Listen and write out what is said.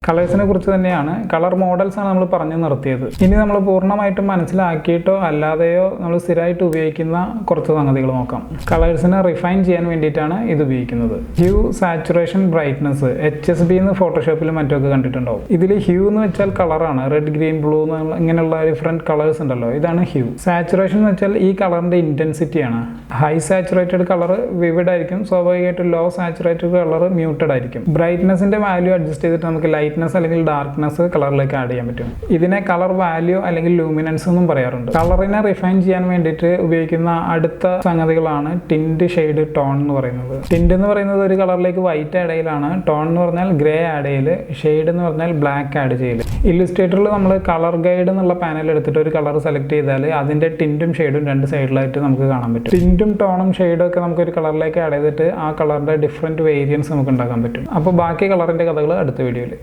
കളേഴ്സിനെ കുറിച്ച് തന്നെയാണ്. Colour models ആണ് നമ്മൾ പറഞ്ഞു നിർത്തിയത്. ഇനി നമ്മൾ പൂർണ്ണമായിട്ടും മനസ്സിലാക്കിയിട്ടോ അല്ലാതെയോ നമ്മൾ സ്ഥിരമായിട്ട് ഉപയോഗിക്കുന്ന കുറച്ച് സംഗതികൾ നോക്കാം. കളേഴ്സിനെ റിഫൈൻ ചെയ്യാൻ വേണ്ടിയിട്ടാണ് ഇത് ഉപയോഗിക്കുന്നത്. ഹ്യൂ, സാച്ചുറേഷൻ, ബ്രൈറ്റ്നസ്, HSB എന്ന് ഫോട്ടോഷോപ്പിലും മറ്റൊക്കെ കണ്ടിട്ടുണ്ടാവും. ഇതിൽ ഹ്യൂ എന്ന് വെച്ചാൽ കളറാണ്. റെഡ്, ഗ്രീൻ, ബ്ലൂ ഇങ്ങനെയുള്ള ഡിഫറെൻറ്റ് കളേഴ്സ് ഉണ്ടല്ലോ, ഇതാണ് ഹ്യൂ. സാച്ചുറേഷൻ എന്ന് വെച്ചാൽ ഈ കളറിൻ്റെ ഇൻറ്റൻസിറ്റിയാണ്. ഹൈ സാച്ചുറേറ്റഡ് കളർ വിവിഡ് ആയിരിക്കും, സ്വാഭാവികമായിട്ടും ലോ സാച്ചുറേറ്റഡ് കളർ മ്യൂട്ടഡ് ആയിരിക്കും. ബ്രൈറ്റ്നസിൻ്റെ വാല്യൂ അഡ്ജസ്റ്റ് ചെയ്തിട്ട് നമുക്ക് ലൈറ്റ്നസ് അല്ലെങ്കിൽ ഡാർക്ക്നെസ് കളറിലേക്ക് ആഡ് ചെയ്യാൻ പറ്റും. ഇതിനെ കളർ വാല്യൂ അല്ലെങ്കിൽ ലൂമിനൻസ് എന്നും പറയാറുണ്ട്. കളറിനെ റിഫൈൻ ചെയ്യാൻ വേണ്ടിയിട്ട് ഉപയോഗിക്കുന്ന അടുത്ത സംഗതികളാണ് ടിൻറ്റ്, ഷെയ്ഡ്, ടോൺ എന്ന് പറയുന്നത്. ടിൻറ്റ് എന്ന് പറയുന്നത് ഒരു കളറിലേക്ക് വൈറ്റ് ആഡ് ചെയ്യലാണ്. ടോൺ എന്ന് പറഞ്ഞാൽ ഗ്രേ ആഡ് ചെയ്യൽ. ഷെയ്ഡ് എന്ന് പറഞ്ഞാൽ ബ്ലാക്ക് ആഡ് ചെയ്യൽ. ഇല്ലുസ്ട്രേറ്ററിൽ നമ്മൾ കളർ ഗൈഡ് എന്നുള്ള പാനൽ എടുത്തിട്ട് ഒരു കളർ സെലക്ട് ചെയ്താൽ അതിൻ്റെ ടിൻറ്റും ഷെയ്ഡും രണ്ട് സൈഡിലായിട്ട് നമുക്ക് കാണാൻ പറ്റും. ടിൻറ്റും ടോണും ഷെയ്ഡും ഒക്കെ നമുക്ക് ഒരു കളറിലേക്ക് ആഡ് ചെയ്തിട്ട് ആ കളറിൻ്റെ ഡിഫറെൻറ്റ് വേരിയൻസ് നമുക്ക് ഉണ്ടാക്കാൻ പറ്റും. അപ്പോൾ ബാക്കി കളറിൻ്റെ കഥകൾ അടുത്ത വീഡിയോയിൽ.